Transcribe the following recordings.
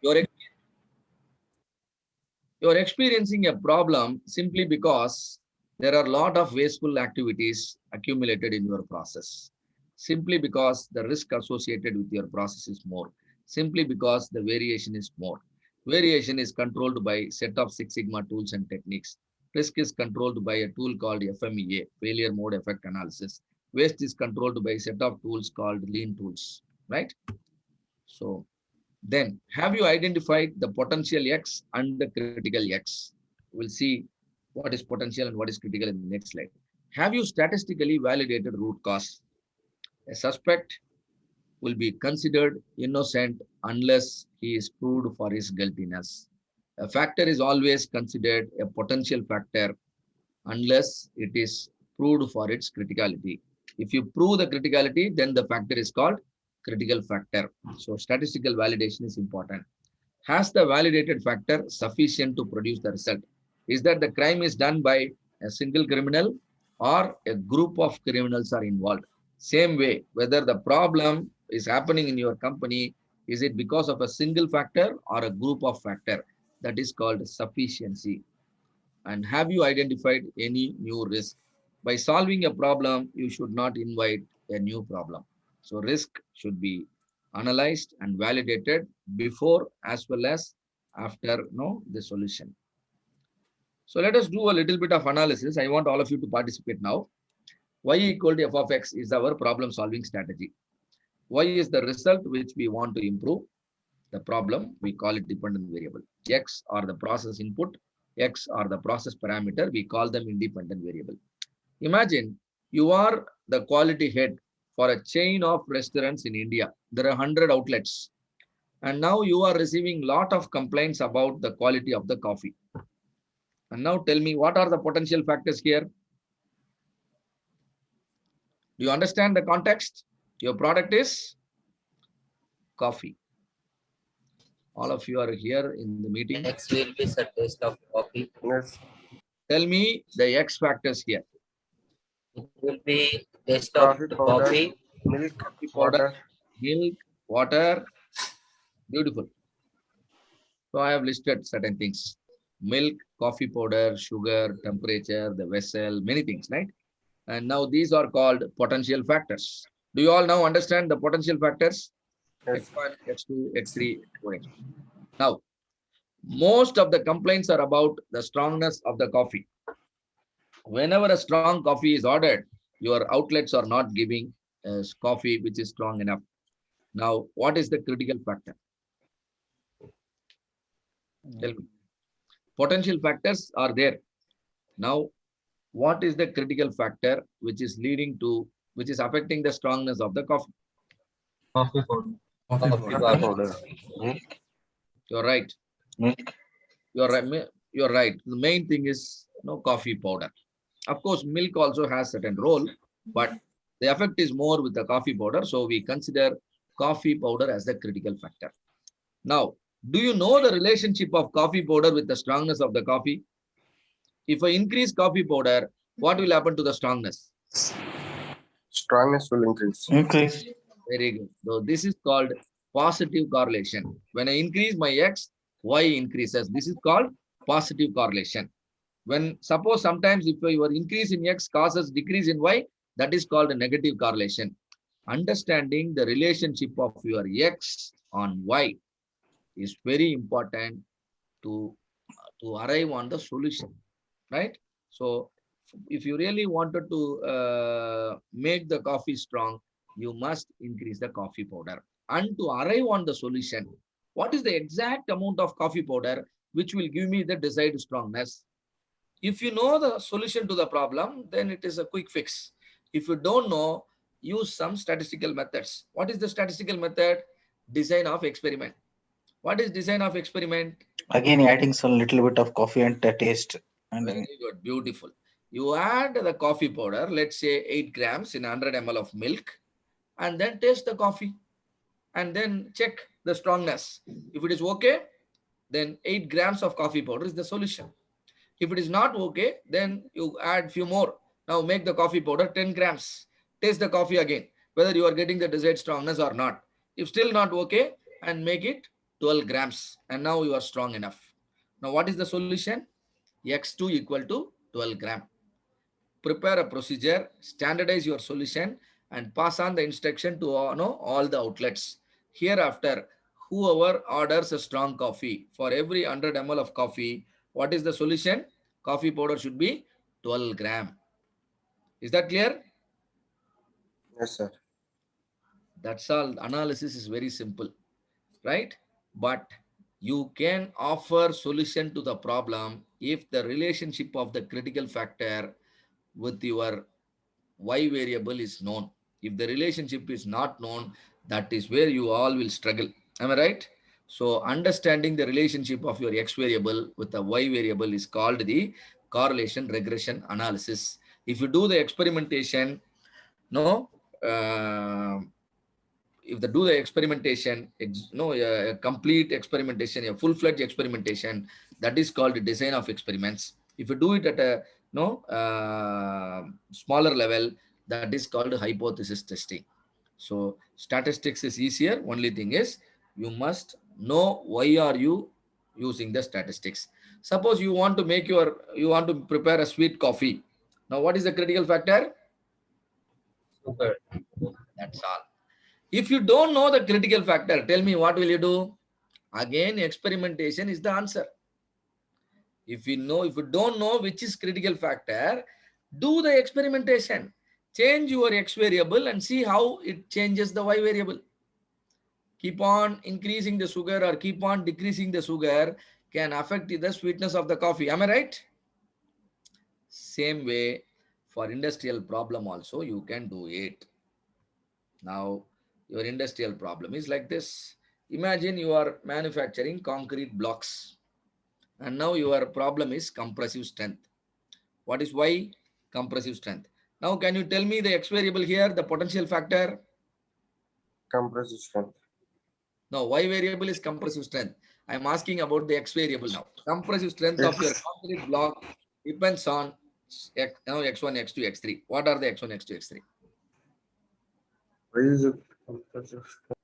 You're, you're experiencing a problem simply because there are a lot of wasteful activities accumulated in your process. Simply because the risk associated with your process is more. Simply because the variation is more. Variation is controlled by set of Six Sigma tools and techniques. Risk is controlled by a tool called FMEA, failure mode effect analysis. Waste is controlled by a set of tools called lean tools, right? So then, have you identified the potential X and the critical X? We'll see what is potential and what is critical in the next slide. Have you statistically validated root cause? A suspect will be considered innocent unless he is proved for his guiltiness. A factor is always considered a potential factor unless it is proved for its criticality. If you prove the criticality, then the factor is called critical factor. So statistical validation is important. Has the validated factor sufficient to produce the result? Is that the crime is done by a single criminal or a group of criminals are involved? Same way, whether the problem is happening in your company, is it because of a single factor or a group of factor? That is called sufficiency. And have you identified any new risk? By solving a problem, you should not invite a new problem. So risk should be analyzed and validated before as well as after the solution. So let us do a little bit of analysis. I want all of you to participate now. Y equal to f of x is our problem solving strategy. Y is the result which we want to improve. The problem, we call it dependent variable. X are the process input, X are the process parameter, we call them independent variable. Imagine you are the quality head for a chain of restaurants in India. There are 100 outlets. And now you are receiving lot of complaints about the quality of the coffee. And now tell me, what are the potential factors here? Do you understand the context? Your product is coffee. All of you are here in the meeting. X will be the taste of coffee. Yes. Tell me the X factors here. It will be taste of Coffee the powder, coffee. milk, Coffee powder, water. milk, water. Beautiful. So I have listed certain things. Milk, coffee powder, sugar, temperature, the vessel, many things, right? And now these are called potential factors. Do you all now understand the potential factors? Yes. X1, X2, X3, X4. Now, most of the complaints are about the strongness of the coffee. Whenever a strong coffee is ordered, your outlets are not giving coffee which is strong enough. Now, what is the critical factor? Tell me. Potential factors are there. Now, what is the critical factor which is leading to, which is affecting the strongness of the coffee? Coffee powder. Coffee Coffee powder. powder. Milk. You're right. Milk. You're right. You're right. The main thing is coffee powder. Of course, milk also has certain role, but the effect is more with the coffee powder. So we consider coffee powder as the critical factor. Now, do you know the relationship of coffee powder with the strongness of the coffee? If I increase coffee powder, what will happen to the strongness? Strongness will increase. Increase. Very good. So this is called positive correlation. When I increase my X, Y increases. This is called positive correlation. When suppose sometimes if your increase in X causes decrease in Y, that is called a negative correlation. Understanding the relationship of your X on Y is very important to arrive on the solution, right? So if you really wanted to make the coffee strong, you must increase the coffee powder. And to arrive on the solution, what is the exact amount of coffee powder which will give me the desired strongness? If you know the solution to the problem, then it is a quick fix. If you don't know, use some statistical methods. What is the statistical method? Design of experiment. What is design of experiment? Again, adding some little bit of coffee and the taste. And Very good, beautiful. You add the coffee powder, let's say 8 grams in 100 ml of milk, and then taste the coffee and then check the strongness. If it is okay, then 8 grams of coffee powder is the solution. If it is not okay, then you add few more. Now make the coffee powder 10 grams. Taste the coffee again, whether you are getting the desired strongness or not. If still not okay, and make it 12 grams. And now you are strong enough. Now what is the solution? X2 equal to 12 gram. Prepare a procedure, standardize your solution, and pass on the instruction to all the outlets. Hereafter, whoever orders a strong coffee, for every 100 ml of coffee, what is the solution? Coffee powder should be 12 gram. Is that clear? Yes, sir. That's all. Analysis is very simple, right? But you can offer solution to the problem if the relationship of the critical factor with your y variable is known. If the relationship is not known, that is where you all will struggle. Am I right? So understanding the relationship of your x variable with the y variable is called the correlation regression analysis. If you do the experimentation, no, if they do the experimentation, a complete experimentation, a full-fledged experimentation, that is called design of experiments. If you do it at a smaller level, that is called hypothesis testing. So statistics is easier. Only thing is you must know why are you using the statistics. Suppose you want to prepare a sweet coffee. Now what is the critical factor? Sugar. That's all. If you don't know the critical factor, tell me what will you do? Again, experimentation is the answer. If you don't know which is critical factor, do the experimentation. Change your x variable and see how it changes the y variable. Keep on increasing the sugar or keep on decreasing the sugar can affect the sweetness of the coffee. Am I right? Same way for industrial problem also you can do it. Now, your industrial problem is like this. Imagine you are manufacturing concrete blocks and now your problem is compressive strength. What is Y? Compressive strength. Now, can you tell me the X variable here, the potential factor? Compressive strength. No, Y variable is compressive strength. I am asking about the X variable now. Compressive strength of your concrete block depends on X1, X2, X3. What are the X1, X2, X3? Why is it compressive strength?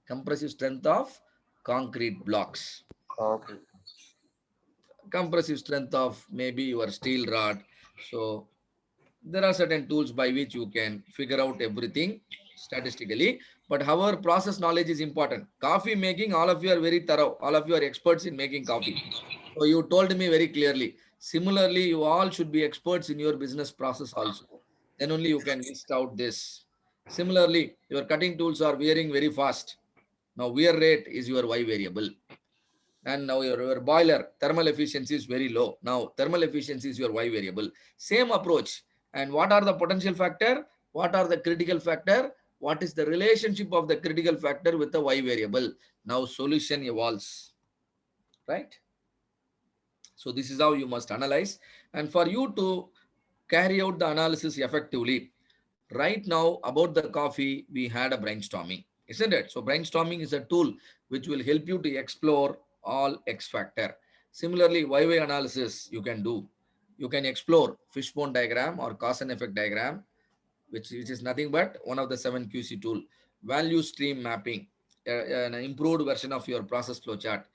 Compressive strength of concrete blocks. Okay. Compressive strength of maybe your steel rod. So there are certain tools by which you can figure out everything statistically. But however, process knowledge is important. Coffee making, all of you are very thorough. All of you are experts in making coffee. So you told me very clearly. Similarly, you all should be experts in your business process also. Then only you can list out this. Similarly, your cutting tools are wearing very fast. Now wear rate is your Y variable. And now your boiler thermal efficiency is very low. Now thermal efficiency is your Y variable. Same approach. And what are the potential factor? What are the critical factor? What is the relationship of the critical factor with the Y variable? Now solution evolves, right? So this is how you must analyze. And for you to carry out the analysis effectively, right now about the coffee, we had a brainstorming, isn't it? So brainstorming is a tool which will help you to explore all X factor. Similarly, YY analysis you can do. You can explore fishbone diagram or cause and effect diagram, which is nothing but one of the 7 QC tool. Value stream mapping, an improved version of your process flow chart.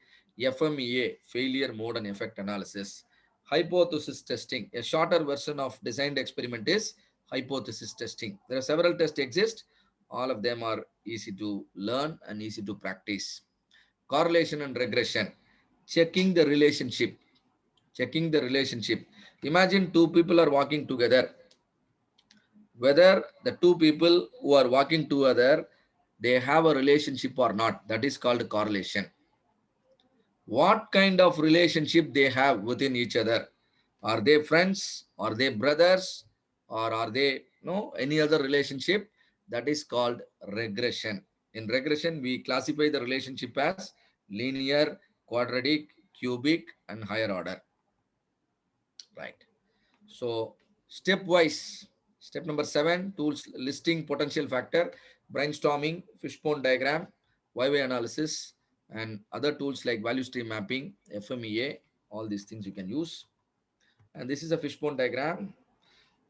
FMEA, failure mode and effect analysis. Hypothesis testing, a shorter version of designed experiment is hypothesis testing. There are several tests exist. All of them are easy to learn and easy to practice. Correlation and regression, checking the relationship. Checking the relationship. Imagine two people are walking together. Whether the two people who are walking together, they have a relationship or not. That is called correlation. What kind of relationship they have within each other? Are they friends? Are they brothers? Or are they any other relationship? That is called regression. In regression, we classify the relationship as linear, quadratic, cubic, and higher order. Right. So stepwise, step number 7, tools listing potential factor, brainstorming, fishbone diagram, YY analysis, and other tools like value stream mapping, FMEA, all these things you can use. And this is a fishbone diagram.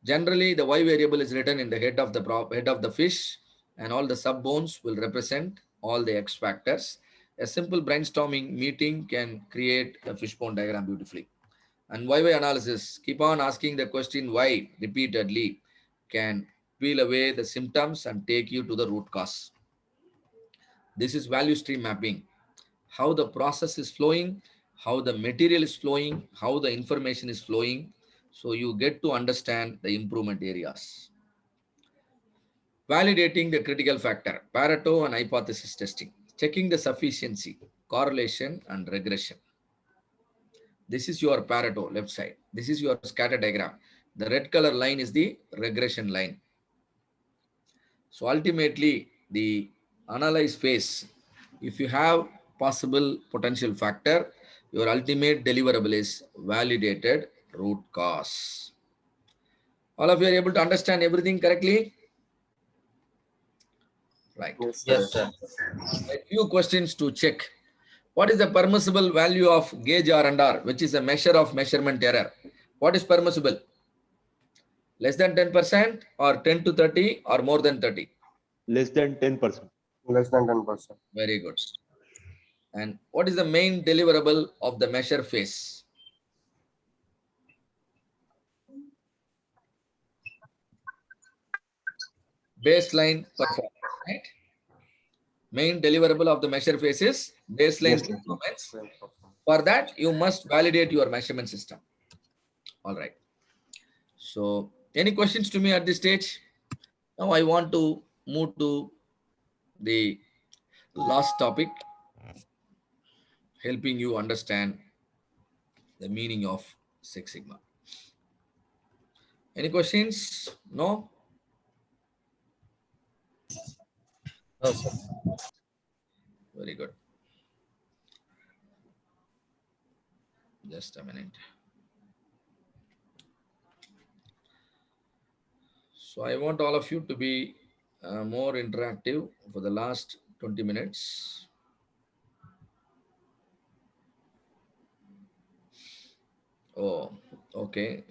Generally, the Y variable is written in the head of the fish, and all the sub bones will represent all the X factors. A simple brainstorming meeting can create a fishbone diagram beautifully. And why analysis, keep on asking the question why repeatedly can peel away the symptoms and take you to the root cause. This is value stream mapping, how the process is flowing, how the material is flowing, how the information is flowing. So you get to understand the improvement areas. Validating the critical factor, Pareto and hypothesis testing, checking the sufficiency, correlation and regression. This is your Pareto left side. This is your scatter diagram. The red color line is the regression line. So ultimately, the analyze phase, if you have possible potential factor, your ultimate deliverable is validated root cause. All of you are able to understand everything correctly? Right. Yes, Yes, sir. sir. A few questions to check. What is the permissible value of gauge R and R, which is a measure of measurement error? What is permissible? Less than 10% or 10 to 30 or more than 30? Less than 10%. Less than 10%. Very good. And what is the main deliverable of the measure phase? Baseline performance, right? Main deliverable of the measure phase is baseline Yes, sir. performance. For that, you must validate your measurement system. All right. So, any questions to me at this stage? Now, I want to move to the last topic, helping you understand the meaning of Six Sigma. Any questions? No? No, sir. Very good. Just a minute. So I want all of you to be more interactive for the last 20 minutes. Oh, okay.